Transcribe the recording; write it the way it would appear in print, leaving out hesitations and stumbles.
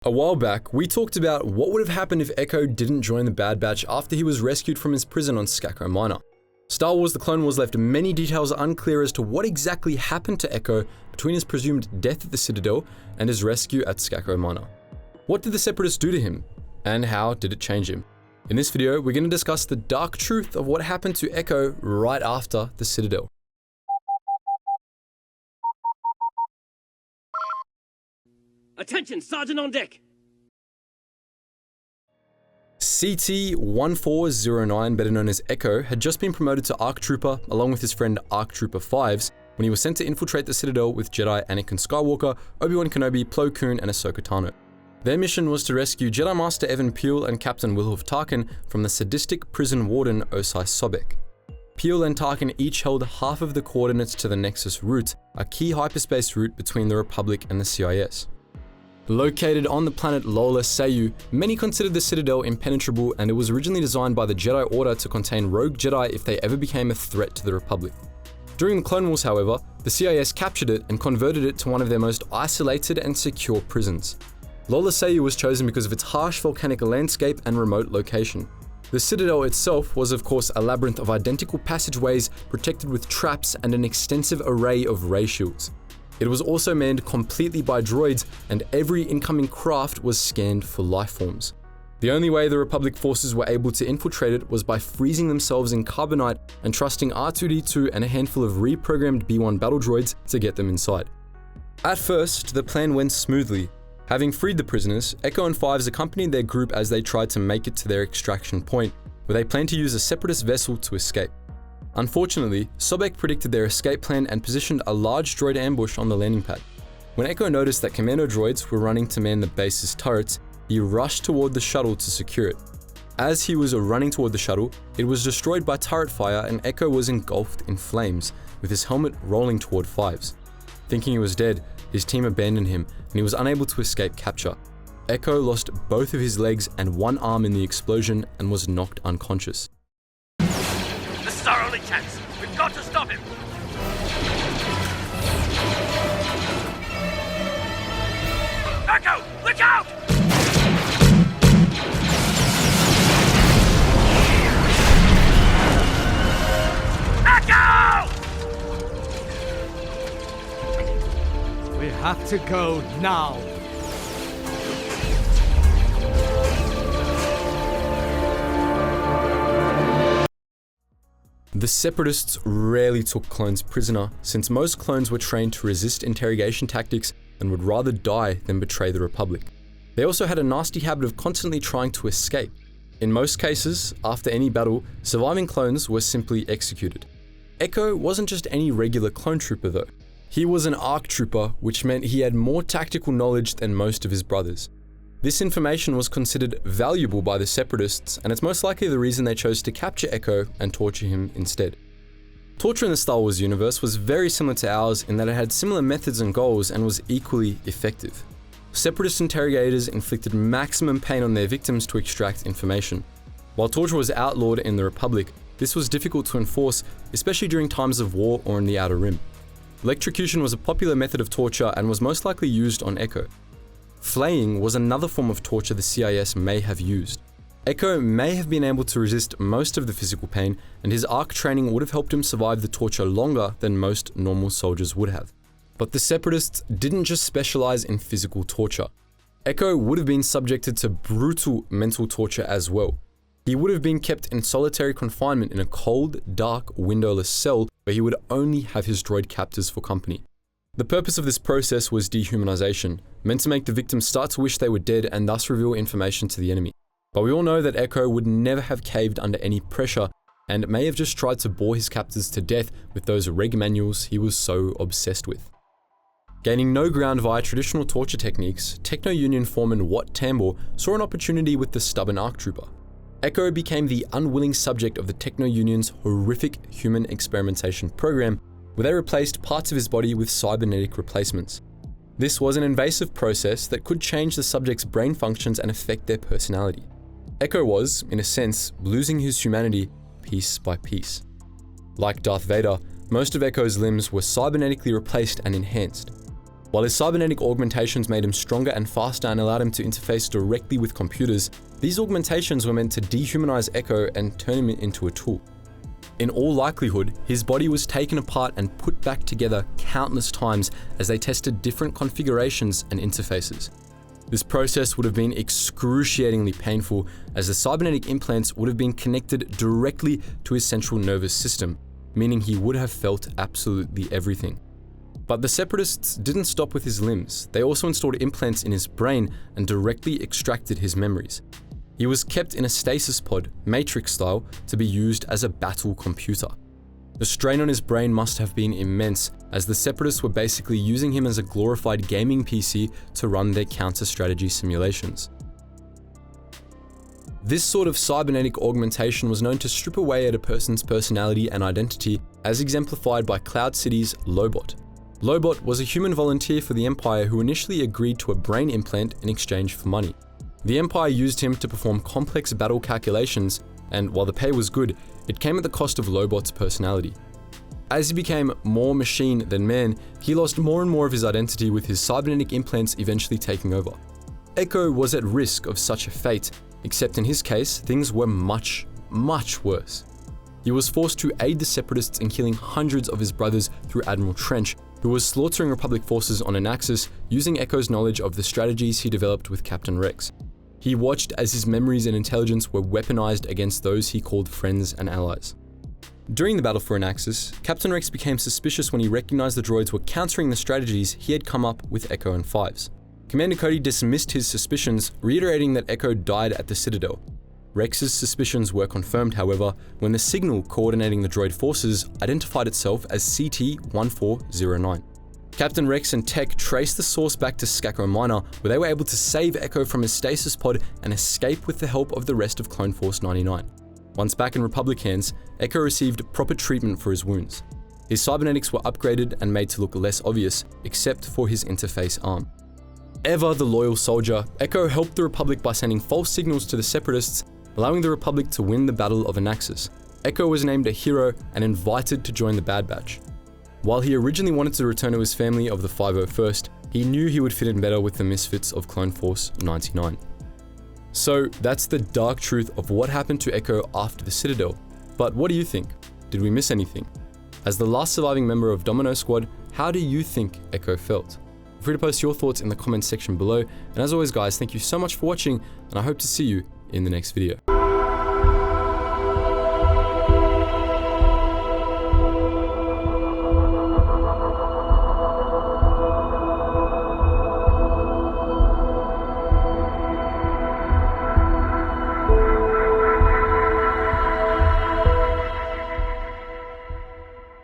A while back, we talked about what would have happened if Echo didn't join the Bad Batch after he was rescued from his prison on Skako Minor. Star Wars: The Clone Wars left many details unclear as to what exactly happened to Echo between his presumed death at the Citadel and his rescue at Skako Minor. What did the Separatists do to him? And how did it change him? In this video, we're going to discuss the dark truth of what happened to Echo right after the Citadel. Attention, Sergeant on deck! CT-1409, better known as Echo, had just been promoted to ARC Trooper along with his friend ARC Trooper 5s when he was sent to infiltrate the Citadel with Jedi Anakin Skywalker, Obi-Wan Kenobi, Plo Koon, and Ahsoka Tano. Their mission was to rescue Jedi Master Evan Peel and Captain Wilhoof Tarkin from the sadistic prison warden Osai Sobek. Peel and Tarkin each held half of the coordinates to the Nexus route, a key hyperspace route between the Republic and the CIS. Located on the planet Lola Sayu, many considered the Citadel impenetrable, and it was originally designed by the Jedi Order to contain rogue Jedi if they ever became a threat to the Republic. During the Clone Wars, however, the CIS captured it and converted it to one of their most isolated and secure prisons. Lola Sayu was chosen because of its harsh volcanic landscape and remote location. The Citadel itself was of course a labyrinth of identical passageways protected with traps and an extensive array of ray shields. It was also manned completely by droids, and every incoming craft was scanned for life forms. The only way the Republic forces were able to infiltrate it was by freezing themselves in carbonite and trusting R2-D2 and a handful of reprogrammed B-1 battle droids to get them inside. At first, the plan went smoothly. Having freed the prisoners, Echo and 5s accompanied their group as they tried to make it to their extraction point, where they planned to use a Separatist vessel to escape. Unfortunately, Sobek predicted their escape plan and positioned a large droid ambush on the landing pad. When Echo noticed that commando droids were running to man the base's turrets, he rushed toward the shuttle to secure it. As he was running toward the shuttle, it was destroyed by turret fire and Echo was engulfed in flames, with his helmet rolling toward 5s. Thinking he was dead, his team abandoned him and he was unable to escape capture. Echo lost both of his legs and one arm in the explosion and was knocked unconscious. This is our only chance. We've got to stop him. Echo, look out! Echo! We have to go now. The Separatists rarely took clones prisoner, since most clones were trained to resist interrogation tactics and would rather die than betray the Republic. They also had a nasty habit of constantly trying to escape. In most cases, after any battle, surviving clones were simply executed. Echo wasn't just any regular clone trooper though. He was an ARC trooper, which meant he had more tactical knowledge than most of his brothers. This information was considered valuable by the Separatists, and it's most likely the reason they chose to capture Echo and torture him instead. Torture in the Star Wars universe was very similar to ours in that it had similar methods and goals and was equally effective. Separatist interrogators inflicted maximum pain on their victims to extract information. While torture was outlawed in the Republic, this was difficult to enforce, especially during times of war or in the Outer Rim. Electrocution was a popular method of torture and was most likely used on Echo. Flaying was another form of torture the CIS may have used. Echo may have been able to resist most of the physical pain, and his ARC training would have helped him survive the torture longer than most normal soldiers would have. But the Separatists didn't just specialize in physical torture. Echo would have been subjected to brutal mental torture as well. He would have been kept in solitary confinement in a cold, dark, windowless cell where he would only have his droid captors for company. The purpose of this process was dehumanization, meant to make the victims start to wish they were dead and thus reveal information to the enemy. But we all know that Echo would never have caved under any pressure and may have just tried to bore his captors to death with those reg manuals he was so obsessed with. Gaining no ground via traditional torture techniques, Techno-Union foreman Wat Tambor saw an opportunity with the stubborn ARC Trooper. Echo became the unwilling subject of the Techno-Union's horrific human experimentation program, where they replaced parts of his body with cybernetic replacements. This was an invasive process that could change the subject's brain functions and affect their personality. Echo was, in a sense, losing his humanity piece by piece. Like Darth Vader, most of Echo's limbs were cybernetically replaced and enhanced. While his cybernetic augmentations made him stronger and faster and allowed him to interface directly with computers, these augmentations were meant to dehumanize Echo and turn him into a tool. In all likelihood, his body was taken apart and put back together countless times as they tested different configurations and interfaces. This process would have been excruciatingly painful, as the cybernetic implants would have been connected directly to his central nervous system, meaning he would have felt absolutely everything. But the Separatists didn't stop with his limbs. They also installed implants in his brain and directly extracted his memories. He was kept in a stasis pod, Matrix style, to be used as a battle computer. The strain on his brain must have been immense, as the Separatists were basically using him as a glorified gaming PC to run their counter-strategy simulations. This sort of cybernetic augmentation was known to strip away at a person's personality and identity, as exemplified by Cloud City's Lobot. Lobot was a human volunteer for the Empire who initially agreed to a brain implant in exchange for money. The Empire used him to perform complex battle calculations, and while the pay was good, it came at the cost of Lobot's personality. As he became more machine than man, he lost more and more of his identity, with his cybernetic implants eventually taking over. Echo was at risk of such a fate, except in his case, things were much, much worse. He was forced to aid the Separatists in killing hundreds of his brothers through Admiral Trench, who was slaughtering Republic forces on Anaxis using Echo's knowledge of the strategies he developed with Captain Rex. He watched as his memories and intelligence were weaponized against those he called friends and allies. During the battle for Anaxis, Captain Rex became suspicious when he recognized the droids were countering the strategies he had come up with Echo and Fives. Commander Cody dismissed his suspicions, reiterating that Echo died at the Citadel. Rex's suspicions were confirmed, however, when the signal coordinating the droid forces identified itself as CT-1409. Captain Rex and Tech traced the source back to Skako Minor, where they were able to save Echo from his stasis pod and escape with the help of the rest of Clone Force 99. Once back in Republic hands, Echo received proper treatment for his wounds. His cybernetics were upgraded and made to look less obvious, except for his interface arm. Ever the loyal soldier, Echo helped the Republic by sending false signals to the Separatists, allowing the Republic to win the Battle of Anaxis. Echo was named a hero and invited to join the Bad Batch. While he originally wanted to return to his family of the 501st, he knew he would fit in better with the misfits of Clone Force 99. So that's the dark truth of what happened to Echo after the Citadel. But what do you think? Did we miss anything? As the last surviving member of Domino Squad, how do you think Echo felt? Feel free to post your thoughts in the comments section below. And as always guys, thank you so much for watching, and I hope to see you in the next video.